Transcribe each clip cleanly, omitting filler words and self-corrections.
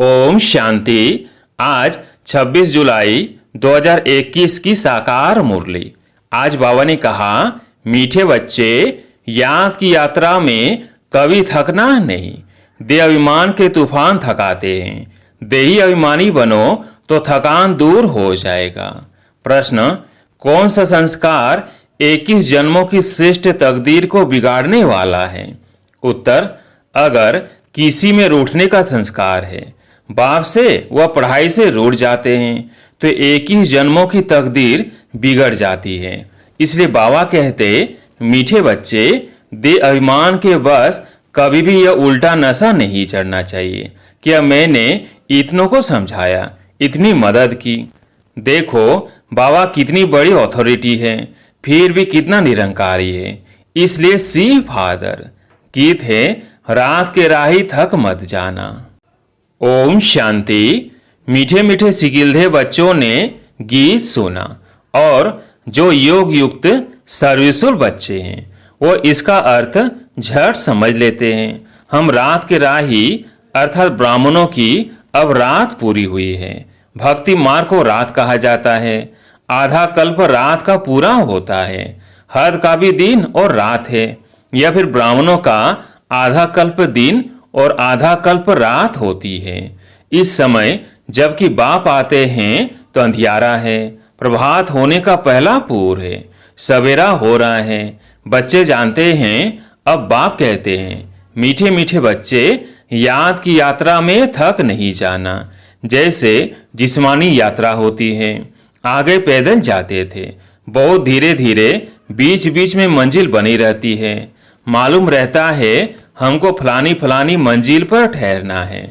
ओम शांति। आज 26 जुलाई 2021 की साकार मुरली। आज बाबा ने कहा, मीठे बच्चे, याद की यात्रा में कभी थकना नहीं। देह अभिमान के तूफान थकाते हैं। देही अभिमानी बनो तो थकान दूर हो जाएगा। प्रश्न, कौन सा संस्कार 21 जन्मों की श्रेष्ठ तकदीर को बिगाड़ने वाला है? उत्तर, अगर किसी में रूठने का संस्कार है, बाप से व पढ़ाई से रूठ जाते हैं, तो 21 जन्मों की तकदीर बिगड़ जाती है। इसलिए बाबा कहते, मीठे बच्चे, देह अभिमान के बस कभी भी यह उल्टा नशा नहीं चढ़ना चाहिए कि अब मैंने इतनों को समझाया, इतनी मदद की। देखो बाबा कितनी बड़ी अथॉरिटी है, फिर भी कितना निरंकारी है। इसलिए सी फादर। गीत है, रात के राही थक मत जाना। ओम शांति। मीठे मीठे सिकिलधे बच्चों ने गीत सुना और जो योग युक्त सर्विसुल बच्चे हैं वो इसका अर्थ झट समझ लेते हैं। हम रात के राही अर्थात ब्राह्मणों की अब रात पूरी हुई है। भक्ति मार्ग को रात कहा जाता है। आधा कल्प रात का पूरा होता है। हद का भी दिन और रात है, या फिर ब्राह्मणों का आधा कल्प दिन और आधा कल्प रात होती है। इस समय जबकि बाप आते हैं तो अंधियारा है। प्रभात होने का पहला पूर है। सवेरा हो रहा है। बच्चे जानते हैं। अब बाप कहते हैं, मीठे मीठे बच्चे, याद की यात्रा में थक नहीं जाना। जैसे जिस्मानी यात्रा होती है, आगे पैदल जाते थे, बहुत धीरे धीरे बीच बीच में मंजिल बनी रहती है। मालूम रहता है हमको फलानी फलानी मंजिल पर ठहरना है।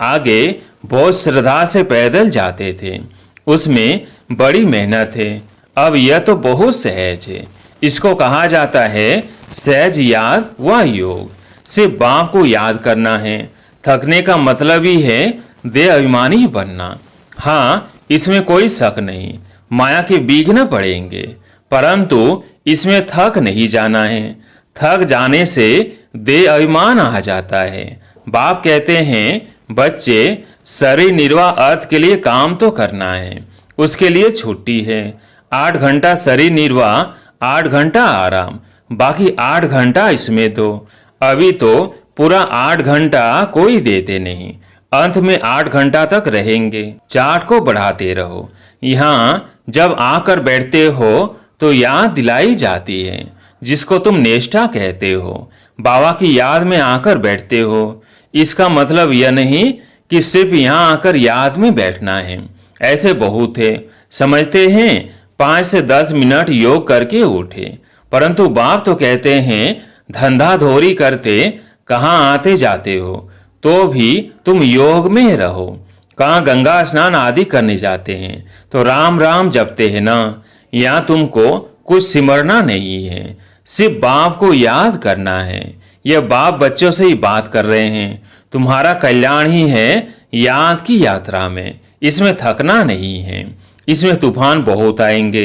आगे बहुत श्रद्धा से पैदल जाते थे, उसमें बड़ी मेहनत है। अब यह तो बहुत सहज है। इसको कहा जाता है सहज याद व योग। सिर्फ बाप को याद करना है। थकने का मतलब ही है देह अभिमानी बनना। हाँ, इसमें कोई शक नहीं, माया के विघ्न पड़ेंगे, परंतु इसमें थक नहीं जाना है। थक जाने से देह अभिमान आ जाता है। बाप कहते हैं, बच्चे, शरीर निर्वाह अर्थ के लिए काम तो करना है, उसके लिए छुट्टी है। 8 घंटा शरीर निर्वाह, 8 घंटा आराम, बाकी 8 घंटा इसमें दो। अभी तो पूरा 8 घंटा कोई देते नहीं, अंत में 8 घंटा तक रहेंगे। चार्ट को बढ़ाते रहो। यहाँ जब आकर बैठते हो तो याद दिलाई जाती है, जिसको तुम निष्ठा कहते हो। बाबा की याद में आकर बैठते हो। इसका मतलब यह नहीं कि सिर्फ यहाँ आकर याद में बैठना है। ऐसे बहुत है, समझते हैं 5 से 10 मिनट योग करके उठे, परंतु बाप तो कहते हैं धंधा धोरी करते कहाँ आते जाते हो, तो भी तुम योग में रहो। कहाँ गंगा स्नान आदि करने जाते हैं तो राम राम जपते हैं ना। यहाँ तुमको कुछ सिमरना नहीं है, सिर्फ बाप को याद करना है। यह बाप बच्चों से ही बात कर रहे हैं। तुम्हारा कल्याण ही है याद की यात्रा में। इसमें थकना नहीं है। इसमें तूफान बहुत आएंगे।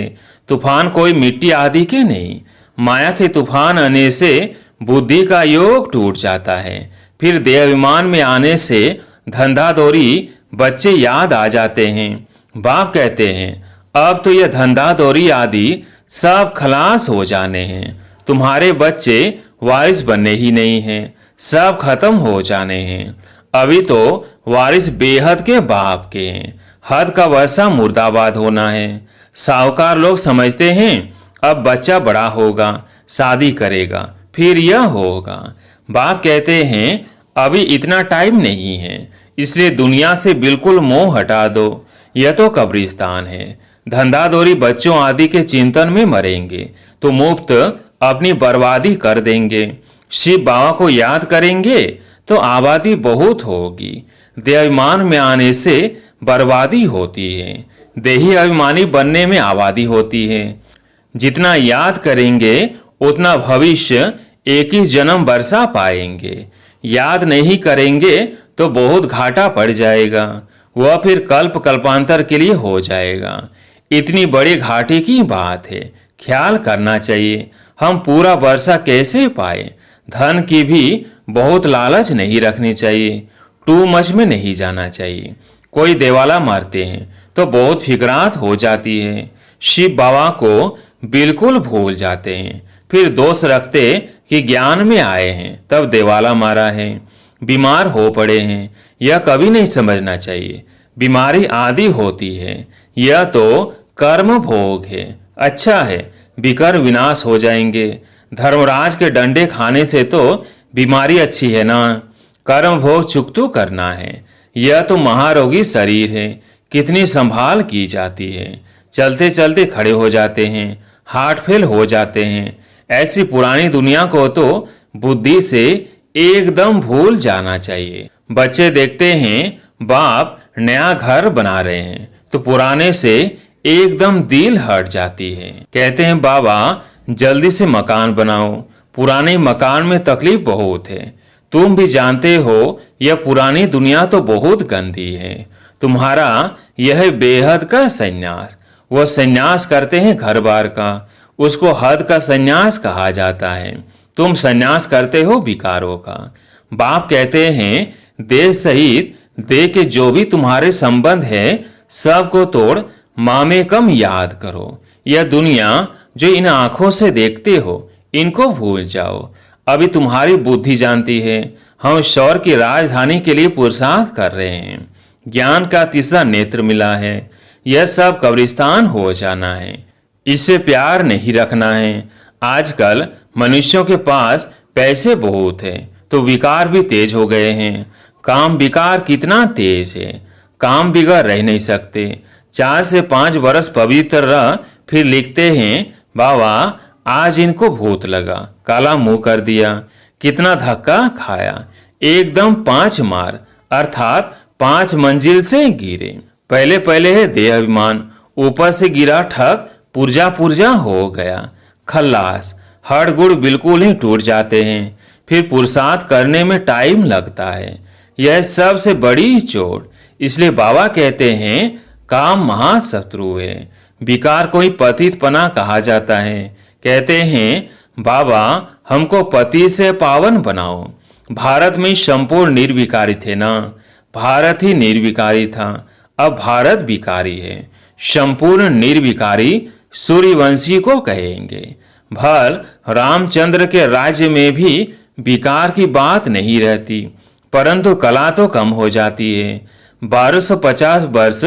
तूफान कोई मिट्टी आदि के नहीं। माया के तूफान आने से बुद्धि का योग टूट जाता है। फिर देह अभिमान में आने से धंधादौरी बच्चे याद आ जाते हैं। बाप कहते हैं, अब तो यह धंधादौरी आदि सब खलास हो जाने हैं। तुम्हारे बच्चे वारिस बनने ही नहीं हैं, सब खत्म हो जाने हैं। अभी तो वारिस बेहद के बाप के हैं। हद का वर्षा मुर्दाबाद होना है। साहूकार लोग समझते हैं अब बच्चा बड़ा होगा, शादी करेगा, फिर यह होगा। बाप कहते हैं अभी इतना टाइम नहीं है, इसलिए दुनिया से बिल्कुल मोह हटा दो। यह तो कब्रिस्तान है। धंधादौरी बच्चों आदि के चिंतन में मरेंगे तो मुफ्त अपनी बर्बादी कर देंगे। शिव बाबा को याद करेंगे तो आबादी बहुत होगी। देह अभिमान में आने से बर्बादी होती है। देही अभिमानी बनने में आबादी होती है। जितना याद करेंगे उतना भविष्य 21 जन्म बरसा पाएंगे। याद नहीं करेंगे तो बहुत घाटा पड़ जाएगा। वह फिर कल्प कल्पांतर के लिए हो जाएगा। इतनी बड़ी घाटे की बात है, ख्याल करना चाहिए। हम पूरा वर्षा कैसे पाए? धन की भी बहुत लालच नहीं रखनी चाहिए। टू मच में नहीं जाना चाहिए। कोई देवाला मारते हैं तो बहुत फिकरात हो जाती है। शिव बाबा को बिल्कुल भूल जाते हैं, फिर दोष रखते कि ज्ञान में आए हैं तब देवाला मारा है। बीमार हो पड़े हैं, यह कभी नहीं समझना चाहिए। बीमारी आदि होती है, यह तो कर्म भोग है। अच्छा है, विकर विनाश हो जाएंगे। धर्मराज के डंडे खाने से तो बीमारी अच्छी है ना। कर्म भोग चुकतू करना है। यह तो महारोगी शरीर है, कितनी संभाल की जाती है। चलते चलते खड़े हो जाते हैं, हार्ट फेल हो जाते हैं। ऐसी पुरानी दुनिया को तो बुद्धि से एकदम भूल जाना चाहिए। बच्चे देखते हैं बाप नया घर बना रहे हैं तो पुराने से एकदम दिल हट जाती है। कहते हैं बाबा जल्दी से मकान बनाओ, पुराने मकान में तकलीफ बहुत है। तुम भी जानते हो यह पुरानी दुनिया तो बहुत गंदी है। तुम्हारा यह बेहद का संन्यास, वो संन्यास करते हैं घर बार का, उसको हद का संन्यास कहा जाता है। तुम संन्यास करते हो विकारों का। बाप कहते हैं देह सहित देह के जो भी तुम्हारे संबंध है सबको तोड़ मामे कम याद करो। यह दुनिया जो इन आंखों से देखते हो इनको भूल जाओ। अभी तुम्हारी बुद्धि जानती है हम शौर की राजधानी के लिए पुरुषार्थ कर रहे हैं। ज्ञान का तीसरा नेत्र मिला है। यह सब कब्रिस्तान हो जाना है, इससे प्यार नहीं रखना है। आजकल मनुष्यों के पास पैसे बहुत है तो विकार भी तेज हो गए हैं। काम विकार कितना तेज है, काम बिगड़ रह नहीं सकते। 4 से 5 वर्ष पवित्र रह फिर लिखते हैं बाबा आज इनको भूत लगा, काला मुंह कर दिया। कितना धक्का खाया, एकदम 5 मार अर्थात 5 मंजिल से गिरे। पहले पहले है देह अभिमान, ऊपर से गिरा ठग, पुर्जा पुर्जा हो गया। खल्लास, हड़गुड़ बिल्कुल ही टूट जाते हैं। फिर पुरुषार्थ करने में टाइम लगता है। यह सबसे बड़ी चोट। इसलिए बाबा कहते हैं काम महाशत्रु है। विकार को ही पतित पना कहा जाता है। कहते हैं बाबा हमको पति से पावन बनाओ। भारत में संपूर्ण निर्विकारी थे ना, भारत ही निर्विकारी था, अब भारत विकारी है। संपूर्ण निर्विकारी सूर्यवंशी को कहेंगे। भल रामचंद्र के राज्य में भी विकार की बात नहीं रहती, परंतु कला तो कम हो जाती है। 1250 वर्ष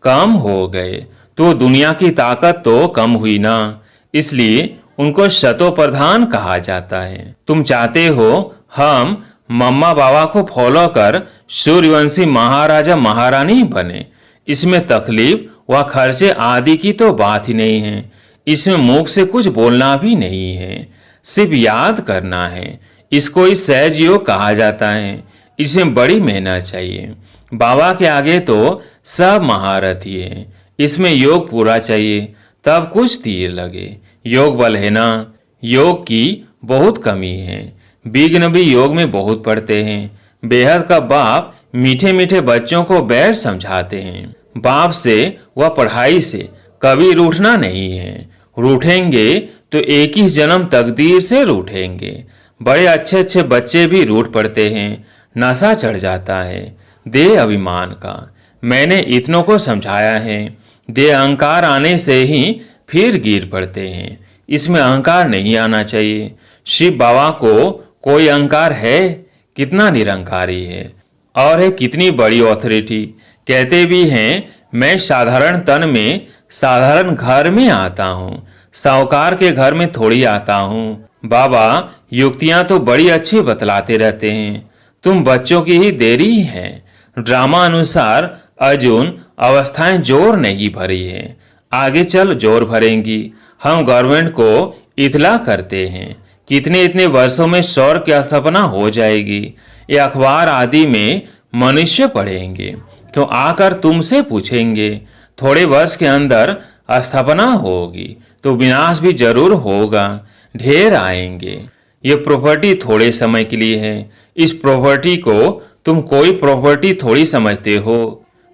कम हो गए तो दुनिया की ताकत तो कम हुई ना, इसलिए उनको शतो प्रधान कहा जाता है। तुम चाहते हो हम मम्मा बाबा को फॉलो कर सूर्यवंशी महाराजा महारानी बने। इसमें तकलीफ व खर्चे आदि की तो बात ही नहीं है। इसमें मुख से कुछ बोलना भी नहीं है, सिर्फ याद करना है। इसको ही सहज योग कहा जाता है। इसमें बड़ी मेहनत चाहिए। बाबा के आगे तो सब महारथी है। इसमें योग पूरा चाहिए तब कुछ तीर लगे। योग बल है ना, योग की बहुत कमी है। विघ्न भी योग में बहुत पड़ते हैं। बेहद का बाप मीठे मीठे बच्चों को बैठ समझाते हैं। बाप से व पढ़ाई से कभी रूठना नहीं है। रूठेंगे तो एक ही जन्म तकदीर से रूठेंगे। बड़े अच्छे अच्छे बच्चे भी रूठ पड़ते हैं। नशा चढ़ जाता है देह अभिमान का। मैंने इतनों को समझाया है, देह अहंकार आने से ही फिर गिर पड़ते हैं। इसमें अहंकार नहीं आना चाहिए। शिव बाबा को कोई अहंकार है? कितना निरंकारी है और है कितनी बड़ी ऑथोरिटी। कहते भी हैं मैं साधारण तन में साधारण घर में आता हूँ, साहूकार के घर में थोड़ी आता हूँ। बाबा युक्तियां तो बड़ी अच्छी बतलाते रहते हैं। तुम बच्चों की ही देरी है। ड्रामा अनुसार अर्जुन अवस्थाएं जोर नहीं भरी है, आगे चल जोर भरेंगी। हम गवर्नमेंट को इतला करते हैं कितने इतने वर्षों में सौर की स्थापना हो जाएगी। ये अखबार आदि में मनुष्य पढ़ेंगे तो आकर तुमसे पूछेंगे थोड़े वर्ष के अंदर स्थापना होगी तो विनाश भी जरूर होगा, ढेर आएंगे। ये प्रॉपर्टी थोड़े समय के लिए है। इस प्रॉपर्टी को तुम कोई प्रॉपर्टी थोड़ी समझते हो।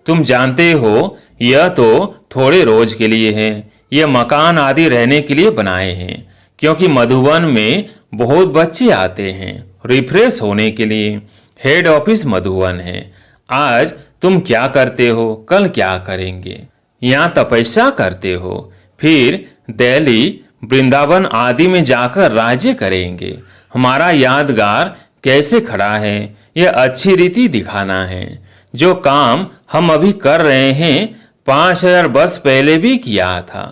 तुम जानते हो यह तो थोड़े रोज के लिए है। यह मकान आदि रहने के लिए बनाए हैं, क्योंकि मधुबन में बहुत बच्चे आते हैं रिफ्रेश होने के लिए। हेड ऑफिस मधुबन है। आज तुम क्या करते हो, कल क्या करेंगे। यहाँ तपस्या करते हो, फिर दिल्ली, वृंदावन आदि में जाकर राज्य करेंगे। हमारा यादगार कैसे खड़ा है, यह अच्छी रीति दिखाना है। जो काम हम अभी कर रहे हैं 5000 वर्ष पहले भी किया था।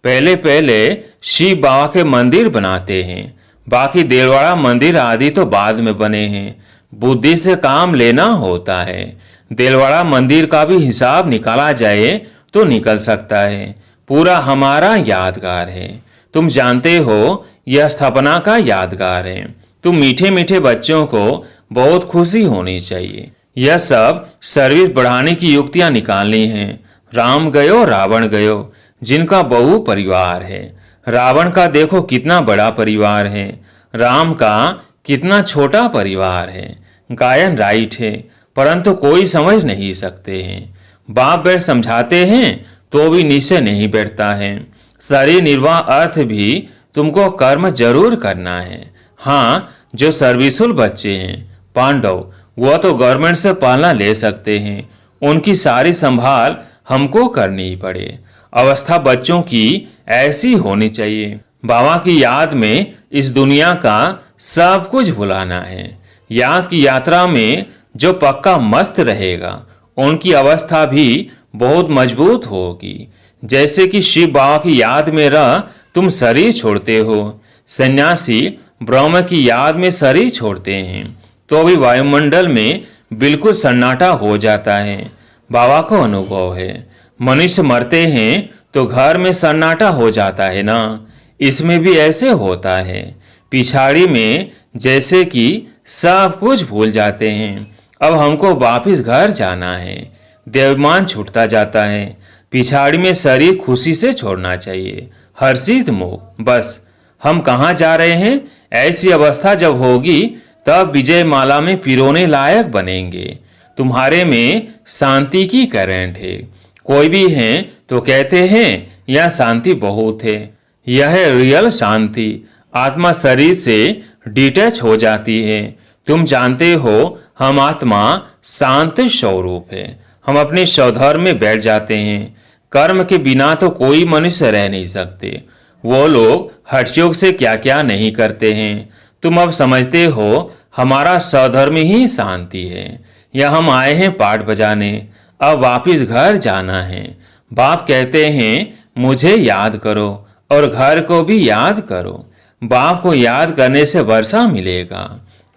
पहले पहले शिव बाबा के मंदिर बनाते हैं, बाकी देलवाड़ा मंदिर आदि तो बाद में बने हैं। बुद्धि से काम लेना होता है। देलवाड़ा मंदिर का भी हिसाब निकाला जाए तो निकल सकता है। पूरा हमारा यादगार है। तुम जानते हो यह स्थापना का यादगार है। तुम मीठे मीठे बच्चों को बहुत खुशी होनी चाहिए। यह सब सर्विस बढ़ाने की युक्तियां निकालनी हैं। राम गयो रावण गयो, जिनका बहु परिवार है। रावण का देखो कितना बड़ा परिवार है, राम का कितना छोटा परिवार है। गायन राइट है, परंतु कोई समझ नहीं सकते हैं। बाप बेट समझाते हैं तो भी निश्चय नहीं बैठता है। शरीर निर्वाह अर्थ भी तुमको कर्म जरूर करना है। हाँ, जो सर्विसुल बच्चे हैं पांडव, वह तो गवर्नमेंट से पालना ले सकते हैं। उनकी सारी संभाल हमको करनी पड़े। अवस्था बच्चों की ऐसी होनी चाहिए। बाबा की याद में इस दुनिया का सब कुछ भुलाना है। याद की यात्रा में जो पक्का मस्त रहेगा, उनकी अवस्था भी बहुत मजबूत होगी। जैसे कि शिव बाबा की याद में रह तुम शरीर छोड़ते हो। सन्यासी ब्रह्म की याद में शरीर छोड़ते हैं तो भी वायुमंडल में बिल्कुल सन्नाटा हो जाता है। बाबा को अनुभव है। मनुष्य मरते हैं तो घर में सन्नाटा हो जाता है ना, इसमें भी ऐसे होता है। पिछाड़ी में जैसे कि सब कुछ भूल जाते हैं। अब हमको वापिस घर जाना है। देवमान छूटता जाता है। पिछाड़ी में शरीर खुशी से छोड़ना चाहिए, हर्षित मुख। बस हम कहाँ जा रहे हैं, ऐसी अवस्था जब होगी तब विजय माला में पिरोने लायक बनेंगे। तुम्हारे में शांति की करंट है। कोई भी है तो कहते हैं यह शांति बहुत है। यह है रियल शांति। आत्मा शरीर से डिटैच हो जाती है। तुम जानते हो हम आत्मा शांत स्वरूप है। हम अपने स्वधर्म में बैठ जाते हैं। कर्म के बिना तो कोई मनुष्य रह नहीं सकते। वो लोग हठयोग से क्या क्या नहीं करते हैं। तुम अब समझते हो हमारा स्वधर्म ही शांति है। या हम आए हैं पाठ बजाने, अब वापिस घर जाना है। बाप कहते हैं मुझे याद करो और घर को भी याद करो। बाप को याद करने से वर्षा मिलेगा।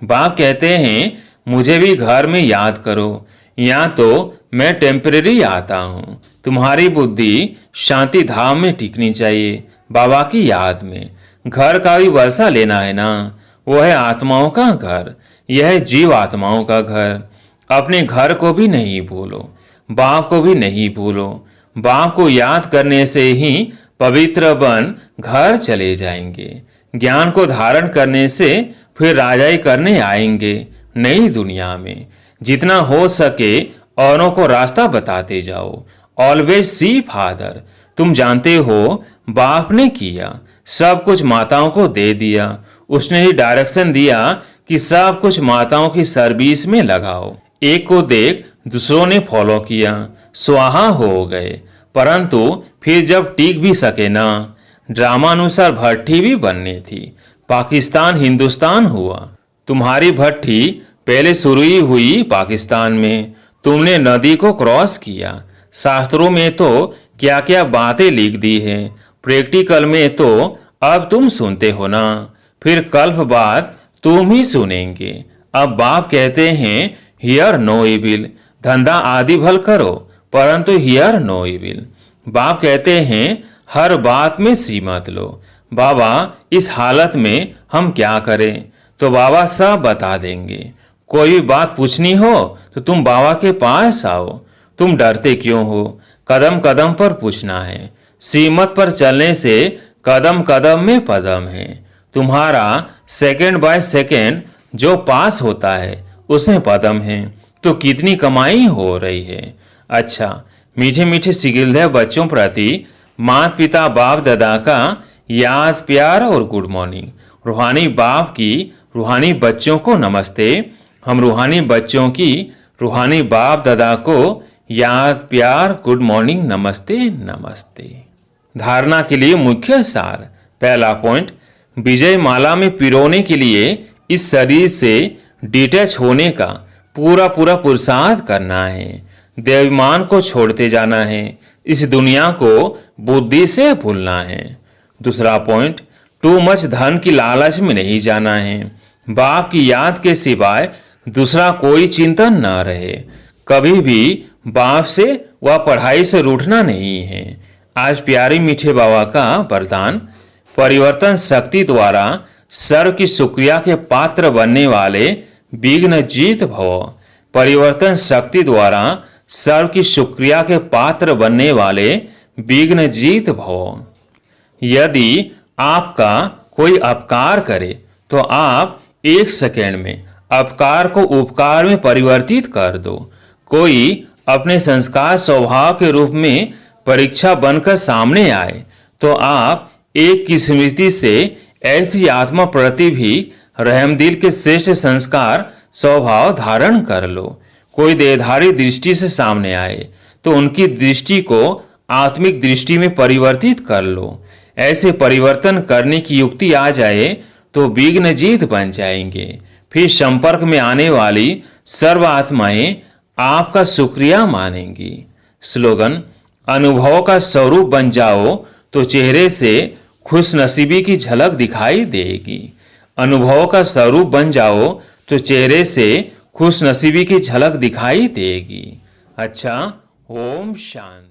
बाप कहते हैं मुझे भी घर में याद करो। यहाँ तो मैं टेम्परेरी आता हूँ। तुम्हारी बुद्धि शांति धाम में टिकनी चाहिए, बाबा की याद में। घर का भी वर्षा लेना है ना, वो है आत्माओं का घर। यह है जीव आत्माओं का घर। अपने घर को भी नहीं भूलो, बाप को भी नहीं भूलो। बाप को याद करने से ही पवित्र बन घर चले जाएंगे। ज्ञान को धारण करने से फिर राजाई करने आएंगे नई दुनिया में। जितना हो सके औरों को रास्ता बताते जाओ। Always see father. तुम जानते हो बाप ने किया, सब कुछ माताओं को दे दिया। उसने ही डायरेक्शन दिया कि सब कुछ माताओं की सर्विस में लगाओ। एक को देख दूसरों ने फॉलो किया, स्वाहा हो गए। परंतु फिर जब टिक भी सके ना, ड्रामानुसार भट्टी भी बननी थी। पाकिस्तान हिंदुस्तान हुआ। तुम्हारी भट्टी पहले शुरू ही हुई पाकिस्तान में। तुमने नदी को क्रॉस किया। शास्त्रों में तो क्या क्या बातें लिख दी है, प्रैक्टिकल में तो अब तुम सुनते हो ना, फिर कल्प बाद तुम ही सुनेंगे। अब बाप कहते हैं हियर नो इविल। धंधा आदि भल करो परंतु हियर नो इविल। बाप कहते हैं हर बात में सी मत लो। बाबा इस हालत में हम क्या करें, तो बाबा सब बता देंगे। कोई भी बात पूछनी हो तो तुम बाबा के पास आओ। तुम डरते क्यों हो, कदम कदम पर पूछना है। सीमत पर चलने से कदम कदम में पदम है। तुम्हारा सेकंड बाय सेकंड जो पास होता है उसमें पदम है। तो कितनी कमाई हो रही है। अच्छा, मीठे मीठे सिगिलधे बच्चों प्रति माता पिता बाप दादा का याद प्यार और गुड मॉर्निंग। रूहानी बाप की रूहानी बच्चों को नमस्ते। हम रूहानी बच्चों की रूहानी बाप दादा को याद प्यार गुड मॉर्निंग नमस्ते नमस्ते। धारणा के लिए मुख्य सार। पहला पॉइंट, विजय माला में पिरोने के लिए इस शरीर से डिटैच होने का पूरा पुरुषार्थ करना है। देवाभिमान को छोड़ते जाना है। इस दुनिया को बुद्धि से भूलना है। दूसरा पॉइंट, टू मच धन की लालच में नहीं जाना है। बाप की याद के सिवाय दूसरा कोई चिंतन न रहे। कभी भी बाप से व पढ़ाई से रूठना नहीं है। आज प्यारे मीठे बाबा का वरदान, परिवर्तन शक्ति द्वारा सर्व की शुक्रिया के पात्र बनने वाले विघ्न जीत भव। परिवर्तन शक्ति द्वारा सर्व की शुक्रिया के पात्र बनने वाले विघ्न जीत भव। यदि आपका कोई अपकार करे तो आप 1 सेकेंड में अपकार को उपकार में परिवर्तित कर दो। कोई अपने संस्कार स्वभाव के रूप में परीक्षा बनकर सामने आए तो आप एक की स्मृति से ऐसी आत्मा प्रति भी रहमदिल के श्रेष्ठ संस्कार स्वभाव धारण कर लो। कोई देहधारी दृष्टि से सामने आए तो उनकी दृष्टि को आत्मिक दृष्टि में परिवर्तित कर लो। ऐसे परिवर्तन करने की युक्ति आ जाए तो विघ्न जीत बन जाएंगे। फिर संपर्क में आने वाली सर्व आत्माएं आपका शुक्रिया मानेंगी। स्लोगन, अनुभव का स्वरूप बन जाओ तो चेहरे से खुशनसीबी की झलक दिखाई देगी। अनुभव का स्वरूप बन जाओ तो चेहरे से खुशनसीबी की झलक दिखाई देगी। अच्छा, ओम शांति।